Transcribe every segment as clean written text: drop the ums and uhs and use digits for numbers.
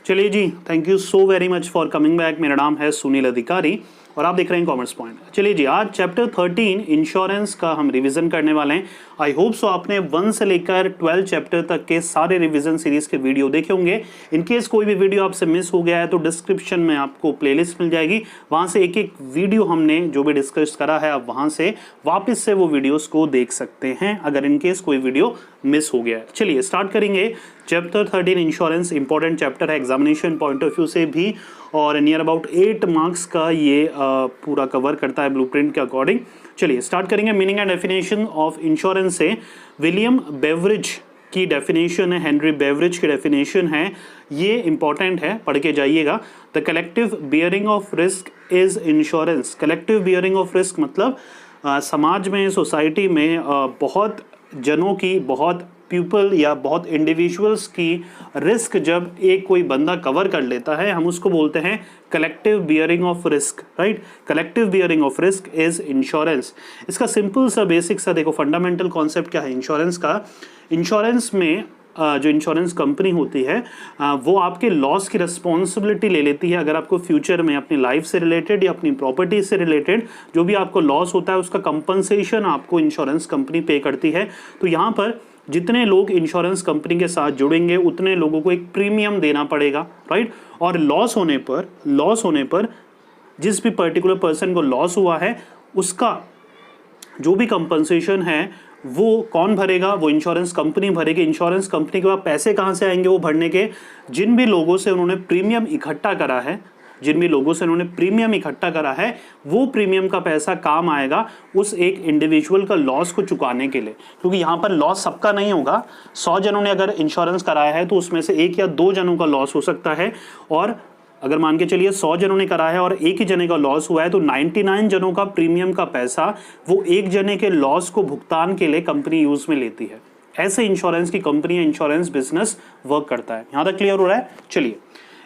चलिए जी, thank you so very much for coming back. मेरा नाम है सुनील अधिकारी और आप देख रहे हैं कॉमर्स पॉइंट। चलिए जी, आज चैप्टर 13 इंश्योरेंस का हम रिवीजन करने वाले हैं। आई होप सो आपने 1 से लेकर 12 चैप्टर तक के सारे रिवीजन सीरीज के वीडियो देखे होंगे। इनकेस कोई भी वीडियो आपसे मिस हो गया है तो डिस्क्रिप्शन में आपको प्लेलिस्ट मिल जाएगी, वहां से एक एक वीडियो हमने जो भी डिस्कस करा है आप वहां से वापस से वो वीडियोस को देख सकते हैं अगर इनकेस कोई वीडियो मिस हो गया है। चलिए स्टार्ट करेंगे। चैप्टर 13 इंश्योरेंस इंपॉर्टेंट चैप्टर है एग्जामिनेशन पॉइंट ऑफ व्यू से भी, और नियर अबाउट 8 मार्क्स का ये पूरा कवर करता है ब्लूप्रिंट के अकॉर्डिंग। चलिए स्टार्ट करेंगे। Meaning and definition of insurance से विलियम बेवरिज की डेफिनेशन है, हेनरी बेवरिज की डेफिनेशन है, ये इंपॉर्टेंट है, पढ़ के जाइएगा। The collective bearing of risk is insurance. Collective bearing of risk मतलब समाज में, सोसाइटी में बहुत जनों की, बहुत पीपल या बहुत इंडिविजुअल्स की रिस्क जब एक कोई बंदा कवर कर लेता है, हम उसको बोलते हैं collective bearing of risk, right. Collective bearing of risk is insurance. इसका सिंपल सा बेसिक सा देखो फंडामेंटल कॉन्सेप्ट क्या है इंश्योरेंस का। इंश्योरेंस में जो इंश्योरेंस कंपनी होती है वो आपके लॉस की रिस्पॉन्सिबिलिटी ले लेती है। अगर आपको फ्यूचर में अपनी लाइफ से रिलेटेड या अपनी प्रॉपर्टी से रिलेटेड जो भी आपको लॉस होता है उसका कंपनसेशन आपको इंश्योरेंस कंपनी पे करती है। तो यहाँ पर जितने लोग इंश्योरेंस कंपनी के साथ जुड़ेंगे उतने लोगों को एक प्रीमियम देना पड़ेगा, राइट। और लॉस होने पर जिस भी पर्टिकुलर पर्सन को लॉस हुआ है उसका जो भी कंपनसेशन है वो कौन भरेगा? वो इंश्योरेंस कंपनी भरेगी। इंश्योरेंस कंपनी के पास पैसे कहाँ से आएंगे वो भरने के? जिन भी लोगों से उन्होंने प्रीमियम इकट्ठा करा है, वो प्रीमियम का पैसा काम आएगा उस एक इंडिविजुअल का लॉस को चुकाने के लिए। क्योंकि यहाँ पर लॉस सबका नहीं होगा। 100 जनों ने अगर इंश्योरेंस कराया है तो उसमें से 1 या 2 जनों का लॉस हो सकता है, और अगर मान के चलिए 100 जनों ने करा है और 1 ही जने का लॉस हुआ है तो 99 जनों का प्रीमियम का पैसा वो 1 जने के लॉस को भुगतान के लिए कंपनी यूज में लेती है। ऐसे इंश्योरेंस की कंपनी, इंश्योरेंस बिजनेस वर्क करता है। यहां तक क्लियर हो रहा है? चलिए,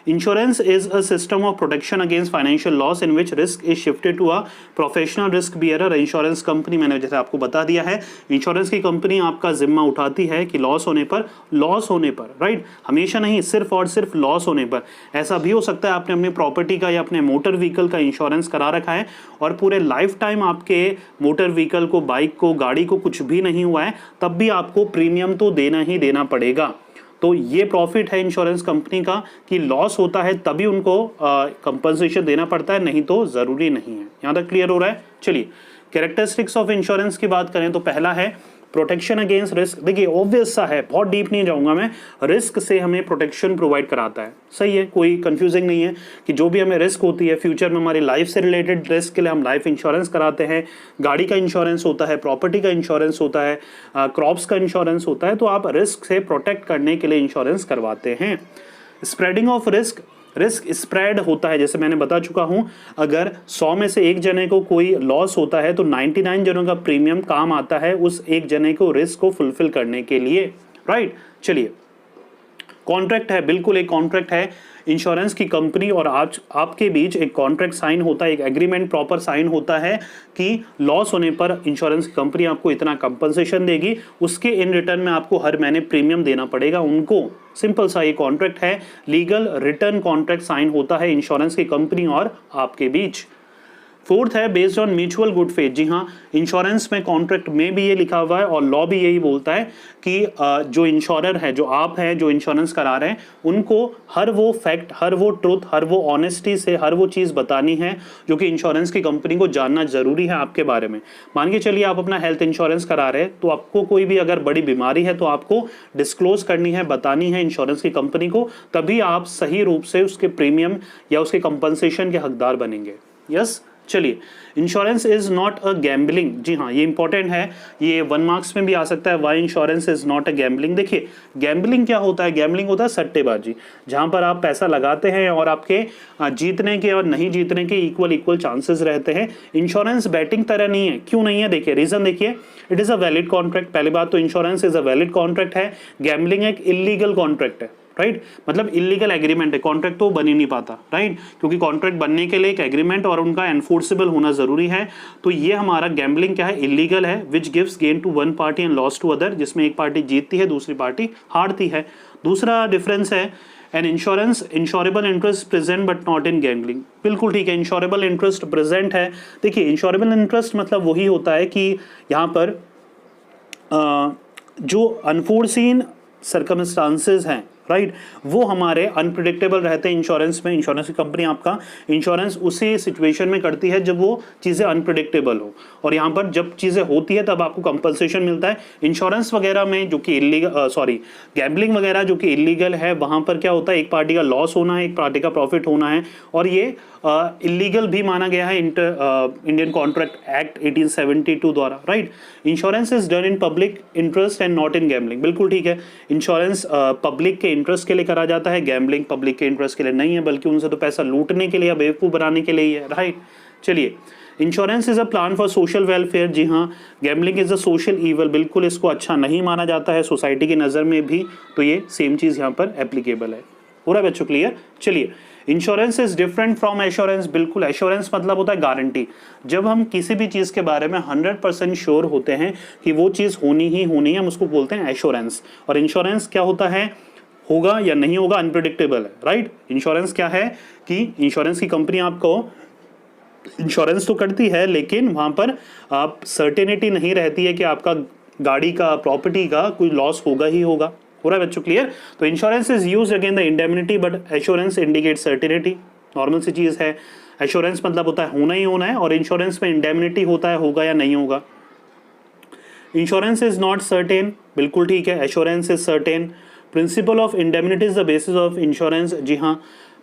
Insurance is a system of protection against financial loss in which risk is shifted to a professional risk bearer। Insurance company मैंने जैसे आपको बता दिया है, इंश्योरेंस की कंपनी आपका जिम्मा उठाती है कि लॉस होने पर, राइट, हमेशा नहीं, सिर्फ और सिर्फ लॉस होने पर। ऐसा भी हो सकता है आपने अपनी प्रॉपर्टी का या अपने मोटर व्हीकल का इंश्योरेंस करा रखा है और पूरे लाइफ टाइम आपके मोटर व्हीकल को, बाइक को, गाड़ी को कुछ भी नहीं हुआ है, तब भी आपको प्रीमियम तो देना ही देना पड़ेगा। तो ये प्रॉफिट है इंश्योरेंस कंपनी का कि लॉस होता है तभी उनको कंपनसेशन देना पड़ता है, नहीं तो जरूरी नहीं है। यहां तक क्लियर हो रहा है? चलिए, कैरेक्टरिस्टिक्स ऑफ इंश्योरेंस की बात करें तो पहला है प्रोटेक्शन अगेंस्ट रिस्क। देखिए ऑब्वियस सा है, बहुत डीप नहीं जाऊंगा मैं। रिस्क से हमें प्रोटेक्शन प्रोवाइड कराता है, सही है, कोई कंफ्यूजिंग नहीं है कि जो भी हमें रिस्क होती है फ्यूचर में हमारी लाइफ से रिलेटेड रिस्क के लिए हम लाइफ इंश्योरेंस कराते हैं। गाड़ी का इंश्योरेंस होता है, प्रॉपर्टी का इंश्योरेंस होता है, क्रॉप्स का इंश्योरेंस होता है, तो आप रिस्क से प्रोटेक्ट करने के लिए इंश्योरेंस करवाते हैं। स्प्रेडिंग ऑफ रिस्क स्प्रेड होता है, जैसे मैंने बता चुका हूं, अगर 100 में से 1 जने को कोई लॉस होता है तो 99 जनों का प्रीमियम काम आता है उस 1 जने को रिस्क को फुलफिल करने के लिए, राइट। चलिए, कॉन्ट्रैक्ट है, बिल्कुल एक कॉन्ट्रैक्ट है। इंश्योरेंस की कंपनी और आज आपके बीच एक कॉन्ट्रैक्ट साइन होता है, एक एग्रीमेंट प्रॉपर साइन होता है कि लॉस होने पर इंश्योरेंस की कंपनी आपको इतना कंपनसेशन देगी, उसके इन रिटर्न में आपको हर महीने प्रीमियम देना पड़ेगा उनको। सिंपल सा ये कॉन्ट्रैक्ट है, लीगल रिटर्न कॉन्ट्रैक्ट साइन होता है इंश्योरेंस की कंपनी और आपके बीच। फोर्थ है based on mutual good faith. जी हाँ, इंश्योरेंस में कॉन्ट्रैक्ट में भी ये लिखा हुआ है और लॉ भी यही बोलता है कि जो इंश्योरर है, जो आप हैं, जो इंश्योरेंस करा रहे हैं, उनको हर वो फैक्ट, हर वो ट्रुथ, हर वो ऑनेस्टी से हर वो चीज़ बतानी है जो कि इंश्योरेंस की कंपनी को जानना जरूरी है आपके बारे में। मान के चलिए आप अपना हेल्थ इंश्योरेंस करा रहे हैं तो आपको कोई भी अगर बड़ी बीमारी है तो आपको डिस्क्लोज करनी है, बतानी है इंश्योरेंस की कंपनी को, तभी आप सही रूप से उसके प्रीमियम या उसके कंपनसेशन के हकदार बनेंगे। यस, चलिए, insurance is not a gambling. जी हाँ, ये इंपॉर्टेंट है, ये 1 मार्क्स में भी आ सकता है। Why insurance is not a gambling. देखिए, गैम्बलिंग क्या होता है? गैम्बलिंग होता है सट्टेबाजी, जहां पर आप पैसा लगाते हैं और आपके जीतने के और नहीं जीतने के इक्वल चांसेस रहते हैं। इंश्योरेंस बैटिंग तरह नहीं है। क्यों नहीं है? देखिए रीजन, देखिए, it is a valid contract. पहली बात तो insurance is a valid contract है, गैम्बलिंग एक इलीगल कॉन्ट्रैक्ट है, राइट, मतलब इलीगल एग्रीमेंट है, कॉन्ट्रैक्ट तो बन ही नहीं पाता, राइट, क्योंकि कॉन्ट्रैक्ट बनने के लिए एक एग्रीमेंट और उनका एनफोर्सेबल होना जरूरी है। तो ये हमारा गैम्बलिंग क्या है, इलीगल है, which gives gain to one party and loss to other, जिसमें एक पार्टी जीतती है दूसरी पार्टी हारती है। दूसरा डिफरेंस है an insurance, insurable interest present but not in gambling. बिल्कुल ठीक है, इंश्योरेबल इंटरेस्ट प्रेजेंट है। देखिए इंश्योरेबल इंटरेस्ट मतलब वही होता है कि यहाँ पर जो अनफोर्सीन सर्कमस्टांसेस हैं, राइट, वो हमारे अनप्रिडिक्टेबल रहते हैं इंश्योरेंस में। इंश्योरेंस की कंपनी आपका इंश्योरेंस उसी सिचुएशन में करती है जब वो चीज़ें अनप्रिडिक्टेबल हो, और यहाँ पर जब चीज़ें होती है तब आपको कंपनसेशन मिलता है। इंश्योरेंस वगैरह में जो कि इलीगल गैम्बलिंग वगैरह जो कि इलीगल है, वहाँ पर क्या होता है, एक पार्टी का लॉस होना है, एक पार्टी का प्रॉफिट होना है, और ये इलीगल भी माना गया है इंडियन कॉन्ट्रैक्ट एक्ट 1872 द्वारा, right. Insurance is done in public interest and not in gambling. बिल्कुल ठीक है, इंश्योरेंस पब्लिक के इंटरेस्ट के लिए करा जाता है, गैम्बलिंग पब्लिक के इंटरेस्ट के लिए नहीं है, बल्कि उनसे तो पैसा लूटने के लिए या बेवकूफ़ बनाने के लिए ही है, राइट। चलिए, insurance is a plan for social welfare. जी हाँ, gambling is a social evil, बिल्कुल इसको अच्छा नहीं माना जाता है सोसाइटी की नज़र में भी, तो ये सेम चीज़ यहाँ पर एप्लीकेबल है। पूरा बच्चों क्लियर। चलिए, insurance is different from assurance. बिल्कुल, एश्योरेंस मतलब होता है गारंटी, जब हम किसी भी चीज़ के बारे में 100% श्योर होते हैं कि वो चीज़ होनी ही होनी है, हम उसको बोलते हैं एश्योरेंस। और इंश्योरेंस क्या होता है, होगा या नहीं होगा, अनप्रिडिक्टेबल है, राइट। इंश्योरेंस क्या है कि इंश्योरेंस की कंपनी आपको इंश्योरेंस तो करती है, लेकिन वहाँ पर आप सर्टेनिटी नहीं रहती है कि आपका गाड़ी का, प्रॉपर्टी का कोई लॉस होगा ही होगा। पूरा बच्चों क्लियर। तो insurance is used again the indemnity, but assurance indicate certainty. Normal सी चीज़ है, एश्योरेंस मतलब होता है होना ही होना है, और इंश्योरेंस में इंडेमनिटी होता है होगा या नहीं होगा। Insurance is not certain. बिल्कुल ठीक है, assurance is certain. Principle of indemnity is the basis of insurance. जी हाँ,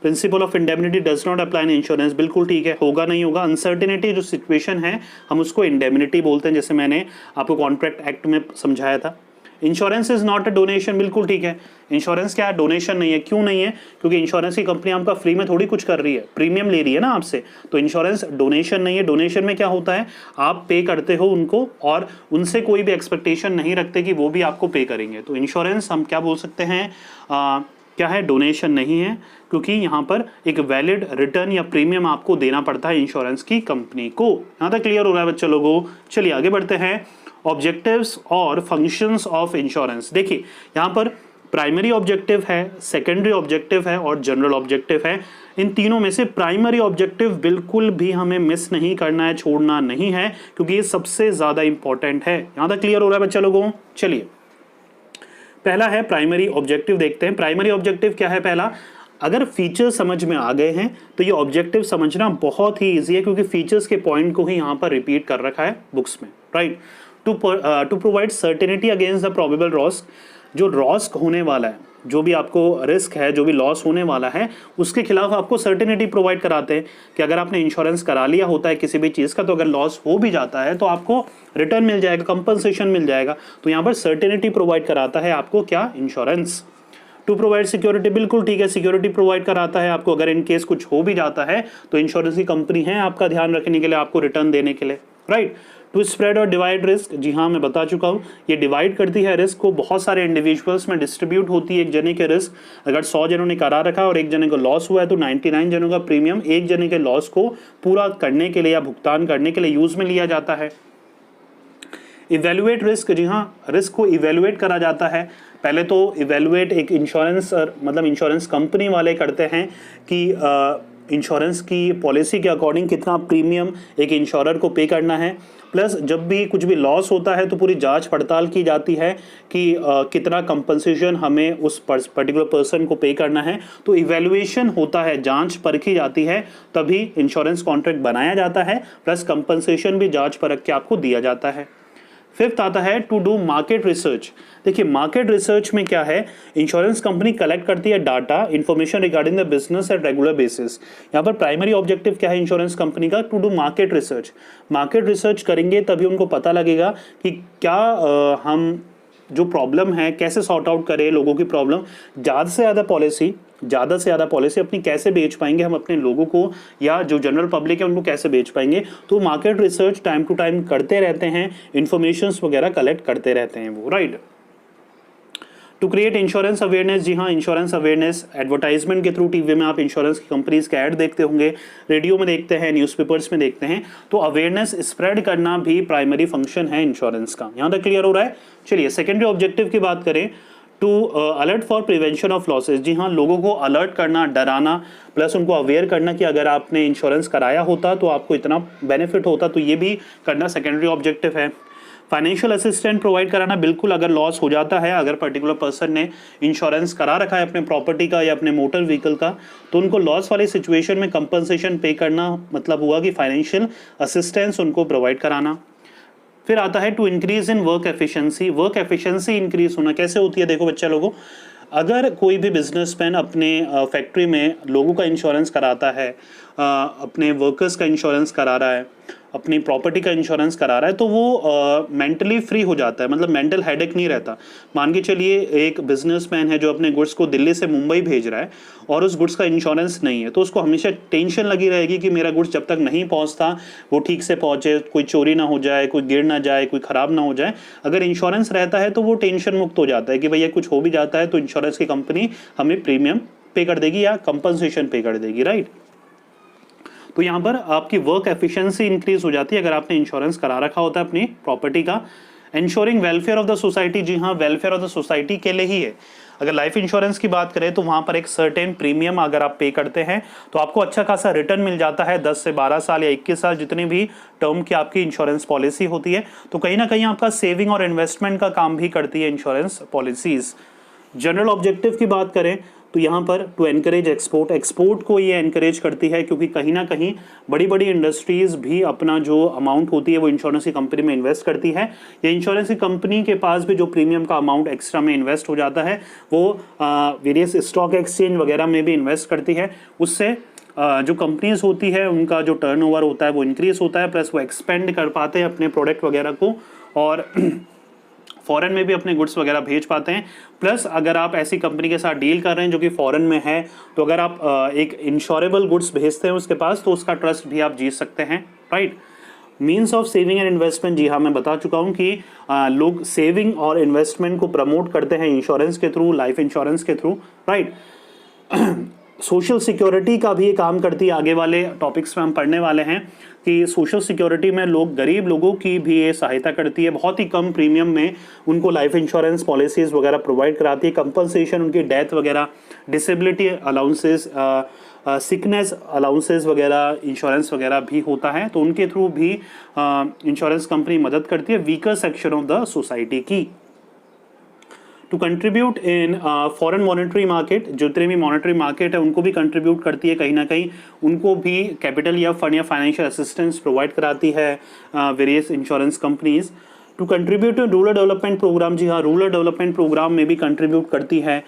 principle of indemnity does not apply in insurance. बिल्कुल ठीक है, होगा नहीं होगा। अनसर्टेनिटी जो सिचुएशन है, हम उसको इंडेमनिटी बोलते हैं, जैसे मैंने आपको कॉन्ट्रैक्ट एक्ट में समझाया था। Insurance is not a donation. बिल्कुल ठीक है, इंश्योरेंस क्या है, डोनेशन नहीं है। क्यों नहीं है, क्योंकि इंश्योरेंस की कंपनी आपका फ्री में थोड़ी कुछ कर रही है, प्रीमियम ले रही है ना आपसे, तो इंश्योरेंस डोनेशन नहीं है। डोनेशन में क्या होता है, आप पे करते हो उनको और उनसे कोई भी एक्सपेक्टेशन नहीं रखते कि वो भी आपको पे करेंगे। तो इंश्योरेंस हम क्या बोल सकते हैं, क्या है, डोनेशन नहीं है, क्योंकि यहाँ पर एक वैलिड रिटर्न या प्रीमियम आपको देना पड़ता है इंश्योरेंस की कंपनी को। यहाँ तक क्लियर हो रहा है बच्चे लोगों। चलिए आगे बढ़ते हैं। ऑब्जेक्टिव्स और फंक्शंस ऑफ इंश्योरेंस। देखिए यहाँ पर प्राइमरी ऑब्जेक्टिव है, सेकेंडरी ऑब्जेक्टिव है और जनरल ऑब्जेक्टिव है। इन तीनों में से प्राइमरी ऑब्जेक्टिव बिल्कुल भी हमें मिस नहीं करना है, छोड़ना नहीं है, क्योंकि ये सबसे ज़्यादा इंपॉर्टेंट है। यहाँ तक क्लियर हो रहा है बच्चा लोगों। चलिए, पहला है प्राइमरी ऑब्जेक्टिव, देखते हैं प्राइमरी ऑब्जेक्टिव क्या है। पहला, अगर फीचर्स समझ में आ गए हैं तो ये ऑब्जेक्टिव समझना बहुत ही ईजी है, क्योंकि फीचर्स के पॉइंट को ही यहाँ पर रिपीट कर रखा है बुक्स में, right. To provide certainty against the probable risk. जो रॉस्क होने वाला है, जो भी आपको रिस्क है, जो भी लॉस होने वाला है, उसके खिलाफ आपको सर्टेनिटी प्रोवाइड कराते हैं कि अगर आपने इंश्योरेंस करा लिया होता है किसी भी चीज़ का, तो अगर लॉस हो भी जाता है तो आपको रिटर्न मिल जाएगा, कंपनसेशन मिल जाएगा। तो यहाँ पर सर्टेनिटी प्रोवाइड कराता है आपको क्या, इंश्योरेंस। To provide security. बिल्कुल ठीक है, सिक्योरिटी प्रोवाइड कराता है आपको, अगर इन केस कुछ हो भी जाता है तो इंश्योरेंस की कंपनी है आपका ध्यान रखने के लिए, आपको रिटर्न देने के लिए, राइट। टू स्प्रेड और डिवाइड रिस्क। जी हाँ, मैं बता चुका हूँ, ये डिवाइड करती है रिस्क को, बहुत सारे इंडिविजुअल्स में डिस्ट्रीब्यूट होती है एक जने के रिस्क। अगर 100 जनों ने करा रखा और एक जने को लॉस हुआ है तो 99 जनों का प्रीमियम एक जने के लॉस को पूरा करने के लिए या भुगतान करने के लिए यूज में लिया जाता है। Evaluate risk. जी हाँ, रिस्क को इवेल्युएट करा जाता है। पहले तो इवेल्युएट एक इंश्योरेंस मतलब इंश्योरेंस कंपनी वाले करते हैं कि इंश्योरेंस की पॉलिसी के अकॉर्डिंग कितना प्रीमियम एक इंश्योरर को पे करना है, प्लस जब भी कुछ भी लॉस होता है तो पूरी जांच पड़ताल की जाती है कि कितना कंपनसेशन हमें उस पर्टिकुलर पर्सन को पे करना है। तो इवैल्यूएशन होता है, जांच परखी जाती है, तभी इंश्योरेंस कॉन्ट्रैक्ट बनाया जाता है, प्लस कंपनसेशन भी जांच परख के आपको दिया जाता है। फिफ्थ आता है टू डू मार्केट रिसर्च। देखिए मार्केट रिसर्च में क्या है, इंश्योरेंस कंपनी कलेक्ट करती है data, information regarding the business at regular basis. यहाँ पर प्राइमरी ऑब्जेक्टिव क्या है इंश्योरेंस कंपनी का, to do market research. Market research करेंगे तभी उनको पता लगेगा कि क्या हम जो प्रॉब्लम है कैसे सॉर्ट आउट करें लोगों की प्रॉब्लम। ज़्यादा से ज़्यादा पॉलिसी अपनी कैसे बेच पाएंगे हम अपने लोगों को, या जो जनरल पब्लिक है उनको कैसे बेच पाएंगे। तो market research time to time करते रहते हैं, इंफॉर्मेशंस वगैरह कलेक्ट करते रहते हैं वो, right. To create insurance awareness, जी हाँ, इंश्योरेंस अवेयरनेस एडवर्टाइजमेंट के थ्रू, टीवी में आप इंश्योरेंस की कंपनीज के ऐड देखते होंगे, रेडियो में देखते हैं, न्यूज़पेपर्स में देखते हैं, तो अवेयरनेस स्प्रेड करना भी प्राइमरी फंक्शन है इंश्योरेंस का। यहाँ तक क्लियर हो रहा है? चलिए सेकेंडरी ऑब्जेक्टिव की बात करें, to alert for prevention of losses, जी हाँ, लोगों को अलर्ट करना, डराना, प्लस उनको अवेयर करना कि अगर आपने इंश्योरेंस कराया होता तो आपको इतना बेनिफिट होता, तो ये भी करना सेकेंडरी ऑब्जेक्टिव है। फाइनेंशियल असिस्टेंट प्रोवाइड कराना, बिल्कुल अगर लॉस हो जाता है, अगर पर्टिकुलर पर्सन ने इंश्योरेंस करा रखा है अपने प्रॉपर्टी का या अपने मोटर व्हीकल का, तो उनको लॉस वाली सिचुएशन में कंपनसेशन पे करना, मतलब हुआ कि फाइनेंशियल असिस्टेंस उनको प्रोवाइड कराना। फिर आता है to increase in work efficiency, work efficiency increase होना कैसे होती है? देखो बच्चा लोगों, अगर कोई भी बिजनेसमैन अपने फैक्ट्री में लोगों का इंश्योरेंस कराता है, अपने वर्कर्स का इंश्योरेंस करा रहा है, अपनी प्रॉपर्टी का इंश्योरेंस करा रहा है, तो वो मेंटली फ्री हो जाता है, मतलब मेंटल हेडेक नहीं रहता। मान के चलिए एक बिजनेसमैन है जो अपने गुड्स को दिल्ली से मुंबई भेज रहा है और उस गुड्स का इंश्योरेंस नहीं है, तो उसको हमेशा टेंशन लगी रहेगी कि मेरा गुड्स जब तक नहीं पहुंचता वो ठीक से पहुंचे, कोई चोरी ना हो जाए, कोई गिर ना जाए, कोई ख़राब ना हो जाए। अगर इंश्योरेंस रहता है तो वो टेंशन मुक्त हो जाता है कि भैया कुछ हो भी जाता है तो इंश्योरेंस की कंपनी हमें प्रीमियम पे कर देगी या कंपनसेशन पे कर देगी, राइट। तो यहाँ पर आपकी वर्क एफिशिएंसी इंक्रीज हो जाती है अगर आपने इंश्योरेंस करा रखा होता है अपनी प्रॉपर्टी का। Insuring welfare of the society, जी हाँ, वेलफेयर ऑफ द सोसाइटी के लिए ही है। अगर लाइफ इंश्योरेंस की बात करें तो वहाँ पर एक सर्टेन प्रीमियम अगर आप पे करते हैं तो आपको अच्छा खासा रिटर्न मिल जाता है, 10 से 12 साल या 21 साल जितनी भी टर्म की आपकी इंश्योरेंस पॉलिसी होती है। तो कहीं ना कहीं आपका सेविंग और इन्वेस्टमेंट का काम भी करती है इंश्योरेंस पॉलिसीज। जनरल ऑब्जेक्टिव की बात करें तो यहाँ पर टू एनकरेज एक्सपोर्ट, एक्सपोर्ट को ये एनकरेज करती है क्योंकि कहीं ना कहीं बड़ी बड़ी इंडस्ट्रीज भी अपना जो अमाउंट होती है वो इंश्योरेंस की कंपनी में इन्वेस्ट करती है, या इंश्योरेंस की कंपनी के पास भी जो प्रीमियम का अमाउंट एक्स्ट्रा में इन्वेस्ट हो जाता है वो वेरियस स्टॉक एक्सचेंज वगैरह में भी इन्वेस्ट करती है। उससे जो कंपनीज होती है उनका जो टर्नओवर होता है वो इंक्रीज होता है, प्लस वो एक्सपेंड कर पाते हैं अपने प्रोडक्ट वगैरह को और फॉरेन में भी अपने गुड्स वगैरह भेज पाते हैं। प्लस अगर आप ऐसी कंपनी के साथ डील कर रहे हैं जो कि फॉरेन में है, तो अगर आप एक इंश्योरेबल गुड्स भेजते हैं उसके पास तो उसका ट्रस्ट भी आप जीत सकते हैं, right. Means of saving and investment, जी हाँ, मैं बता चुका हूँ कि लोग सेविंग और इन्वेस्टमेंट को प्रमोट करते हैं इंश्योरेंस के थ्रू, लाइफ इंश्योरेंस के थ्रू, राइट। सोशल सिक्योरिटी का भी ये काम करती है, आगे वाले टॉपिक्स में हम पढ़ने वाले हैं कि सोशल सिक्योरिटी में लोग, गरीब लोगों की भी ये सहायता करती है, बहुत ही कम प्रीमियम में उनको लाइफ इंश्योरेंस पॉलिसीज़ वगैरह प्रोवाइड कराती है, कंपनसेशन उनकी डेथ वगैरह, डिसेबिलिटी अलाउंसेस, सिकनेस अलाउंसेस वगैरह, इंश्योरेंस वगैरह भी होता है, तो उनके थ्रू भी इंश्योरेंस कंपनी मदद करती है weaker section of the society की। To contribute in foreign monetary market, जितने भी मॉनेटरी मार्केट है उनको भी कंट्रीब्यूट करती है, कहीं ना कहीं उनको भी कैपिटल या फंड या फाइनेंशियल असिस्टेंस प्रोवाइड कराती है various insurance companies. To contribute in rural development program, जी हाँ, रूरल डेवलपमेंट प्रोग्राम में भी कंट्रीब्यूट करती है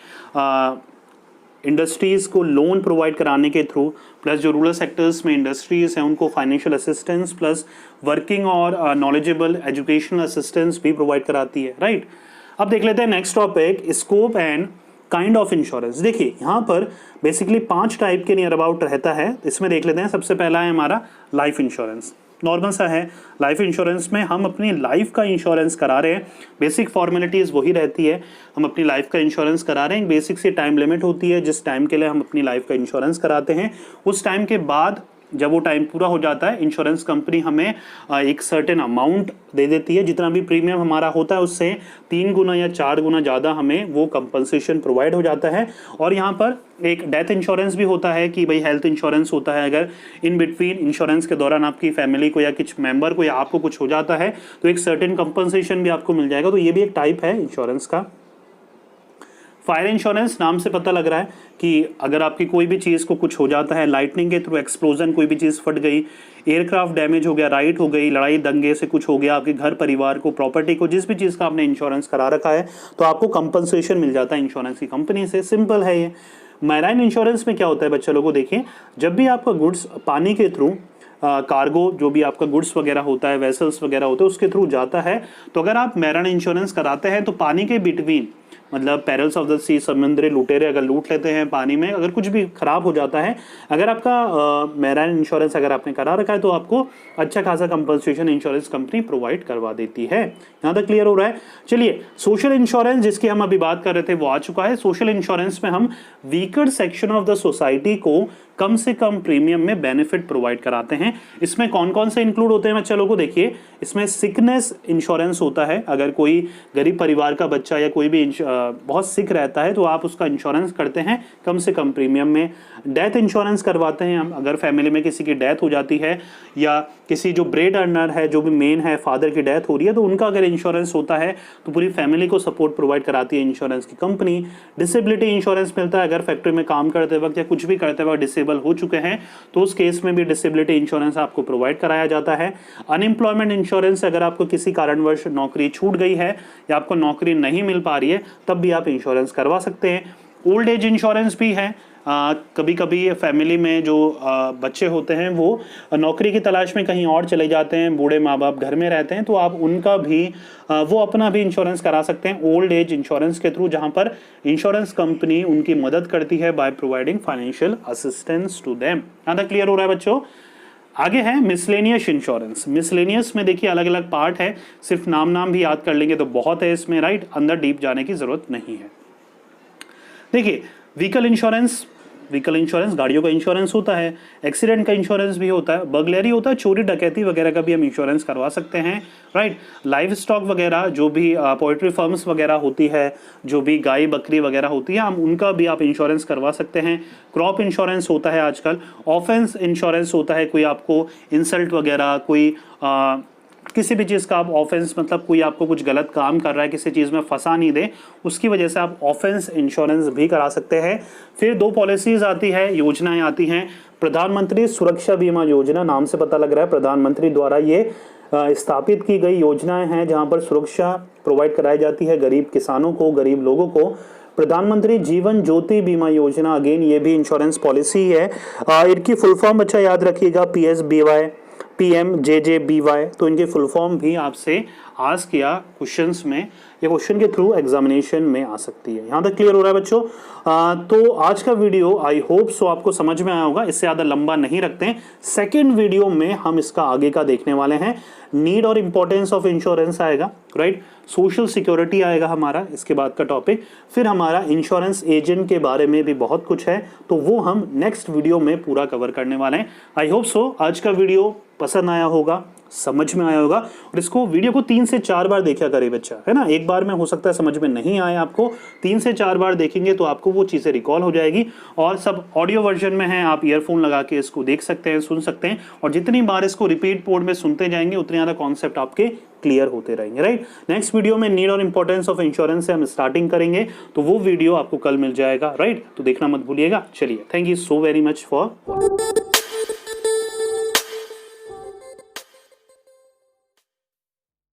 इंडस्ट्रीज़ को लोन प्रोवाइड कराने के थ्रू, प्लस जो रूरल सेक्टर्स में इंडस्ट्रीज़ हैं उनको फाइनेंशियल असिस्टेंस प्लस वर्किंग और नॉलेजेबल एजुकेशनल असिस्टेंस भी प्रोवाइड कराती है, राइट। अब देख लेते हैं next topic, scope and kind of insurance. देखिए यहाँ पर बेसिकली 5 टाइप के नियर अबाउट रहता है, इसमें देख लेते हैं। सबसे पहला है हमारा लाइफ इंश्योरेंस, नॉर्मल सा है। लाइफ इंश्योरेंस में हम अपनी लाइफ का इंश्योरेंस करा रहे हैं, बेसिक फॉर्मेलिटीज़ वही रहती है, हम अपनी लाइफ का इंश्योरेंस करा रहे हैं। बेसिक सी टाइम लिमिट होती है, जिस टाइम के लिए हम अपनी लाइफ का इंश्योरेंस कराते हैं उस टाइम के बाद जब वो टाइम पूरा हो जाता है इंश्योरेंस कंपनी हमें एक सर्टेन अमाउंट दे देती है, जितना भी प्रीमियम हमारा होता है उससे 3 गुना या 4 गुना ज़्यादा हमें वो कंपनसेशन प्रोवाइड हो जाता है। और यहाँ पर एक डेथ इंश्योरेंस भी होता है कि भाई हेल्थ इंश्योरेंस होता है, अगर इन बिटवीन इंश्योरेंस के दौरान आपकी फैमिली को या कुछ मेंबर को या आपको कुछ हो जाता है तो एक सर्टेन कंपनसेशन भी आपको मिल जाएगा, तो ये भी एक टाइप है इंश्योरेंस का। फायर इंश्योरेंस, नाम से पता लग रहा है कि अगर आपकी कोई भी चीज़ को कुछ हो जाता है, लाइटनिंग के थ्रू एक्सप्लोजन, कोई भी चीज़ फट गई, एयरक्राफ्ट डैमेज हो गया, राइट हो गई, लड़ाई दंगे से कुछ हो गया, आपके घर परिवार को, प्रॉपर्टी को, जिस भी चीज़ का आपने इंश्योरेंस करा रखा है तो आपको कंपनसेशन मिल जाता है इंश्योरेंस की कंपनी से। सिंपल है ये। मैराइन इंश्योरेंस में क्या होता है बच्चे लोगों, देखिए जब भी आपका गुड्स पानी के थ्रू कार्गो, जो भी आपका गुड्स वगैरह होता है, वेसल्स वगैरह होते हैं, उसके थ्रू जाता है, तो अगर आप मैराइन इंश्योरेंस कराते हैं तो पानी के बिटवीन मतलब पेरल्स ऑफ द सी, समुद्री लुटेरे अगर लूट लेते हैं पानी में, अगर कुछ भी खराब हो जाता है, अगर आपका मैराइन इंश्योरेंस अगर आपने करा रखा है तो आपको अच्छा खासा कंपनसेशन इंश्योरेंस कंपनी प्रोवाइड करवा देती है। यहाँ तक क्लियर हो रहा है। चलिए, सोशल इंश्योरेंस जिसकी हम अभी बात कर रहे थे वो आ चुका है। सोशल इंश्योरेंस में हम weaker section of the society को कम से कम प्रीमियम में बेनिफिट प्रोवाइड कराते हैं। इसमें कौन कौन से इंक्लूड होते हैं बच्चा लोगों को देखिए, इसमें सिकनेस इंश्योरेंस होता है, अगर कोई गरीब परिवार का बच्चा या कोई भी बहुत सिक रहता है तो आप उसका इंश्योरेंस करते हैं कम से कम प्रीमियम में। डेथ इंश्योरेंस करवाते हैं हम, अगर फैमिली में किसी की डेथ हो जाती है या किसी जो ब्रेड अर्नर है, जो भी मेन है, फादर की डेथ हो रही है, तो उनका अगर इंश्योरेंस होता है तो पूरी फैमिली को सपोर्ट प्रोवाइड कराती है इंश्योरेंस की कंपनी। डिसेबिलिटी इंश्योरेंस मिलता है, अगर फैक्ट्री में काम करते वक्त या कुछ भी करते वक्त डिसेबल हो चुके हैं तो उस केस में भी डिसेबिलिटी इंश्योरेंस आपको प्रोवाइड कराया जाता है। अनएम्प्लॉयमेंट इंश्योरेंस, अगर आपको किसी कारणवश नौकरी छूट गई है या आपको नौकरी नहीं मिल पा रही है तब भी आप इंश्योरेंस करवा सकते हैं। ओल्ड एज इंश्योरेंस भी है, कभी कभी फैमिली में जो बच्चे होते हैं वो नौकरी की तलाश में कहीं और चले जाते हैं, बूढ़े माँ बाप घर में रहते हैं, तो आप उनका भी वो अपना भी इंश्योरेंस करा सकते हैं ओल्ड एज इंश्योरेंस के थ्रू, जहां पर इंश्योरेंस कंपनी उनकी मदद करती है by providing financial assistance to them. यहाँ तक क्लियर हो रहा है बच्चों। आगे है मिसलेनियस इंश्योरेंस। मिसलेनियस में देखिए अलग अलग पार्ट है, सिर्फ नाम भी याद कर लेंगे तो बहुत है इसमें, राइट, अंदर डीप जाने की जरूरत नहीं है। देखिए, व्हीकल इंश्योरेंस गाड़ियों का इंश्योरेंस होता है, एक्सीडेंट का इंश्योरेंस भी होता है, बर्गलरी होता है, चोरी डकैती वगैरह का भी हम इंश्योरेंस करवा सकते हैं, राइट। लाइव स्टॉक वगैरह जो भी पोल्ट्री फार्म्स वगैरह होती है, जो भी गाय बकरी वगैरह होती है, हम उनका भी आप इंश्योरेंस करवा सकते हैं। क्रॉप इंश्योरेंस होता है आजकल। ऑफेंस इंश्योरेंस होता है, कोई आपको इंसल्ट वगैरह, कोई किसी भी चीज़ का आप ऑफेंस, मतलब कोई आपको कुछ गलत काम कर रहा है, किसी चीज़ में फंसा नहीं दे, उसकी वजह से आप ऑफेंस इंश्योरेंस भी करा सकते हैं। फिर 2 पॉलिसीज आती है, योजनाएं आती हैं। प्रधानमंत्री सुरक्षा बीमा योजना, नाम से पता लग रहा है प्रधानमंत्री द्वारा ये स्थापित की गई योजनाएं हैं जहां पर सुरक्षा प्रोवाइड कराई जाती है गरीब किसानों को, गरीब लोगों को। प्रधानमंत्री जीवन ज्योति बीमा योजना, अगेन ये भी इंश्योरेंस पॉलिसी है। इनकी फुल फॉर्म अच्छा याद रखिएगा, PSBY, PMJJBY, तो इनके फुल फॉर्म भी आपसे आस्क किया क्वेश्चंस में या क्वेश्चन के थ्रू एग्जामिनेशन में आ सकती है। यहाँ तक क्लियर हो रहा है बच्चों। तो आज का वीडियो आई होप सो आपको समझ में आया होगा, इससे ज़्यादा लंबा नहीं रखते हैं। सेकेंड वीडियो में हम इसका आगे का देखने वाले हैं, नीड और इम्पोर्टेंस ऑफ इंश्योरेंस आएगा, राइट, सोशल सिक्योरिटी आएगा हमारा इसके बाद का टॉपिक, फिर हमारा इंश्योरेंस एजेंट के बारे में भी बहुत कुछ है, तो वो हम नेक्स्ट वीडियो में पूरा कवर करने वाले हैं। आई होप सो आज का वीडियो पसंद आया होगा, समझ में आया होगा, और इसको वीडियो को 3 से 4 बार देखा करे बच्चा, है ना। एक बार में हो सकता है समझ में नहीं आए आपको, 3 से 4 बार देखेंगे तो आपको वो चीज़ें रिकॉल हो जाएगी। और सब ऑडियो वर्जन में है, आप ईयरफोन लगा के इसको देख सकते हैं, सुन सकते हैं, और जितनी बार इसको रिपीट मोड में सुनते जाएंगे उतने ज़्यादा कॉन्सेप्ट आपके क्लियर होते रहेंगे, राइट। नेक्स्ट वीडियो में नीड और इंपॉर्टेंस ऑफ इंश्योरेंस से हम स्टार्टिंग करेंगे, तो वो वीडियो आपको कल मिल जाएगा, राइट, तो देखना मत भूलिएगा। चलिए, thank you so very much for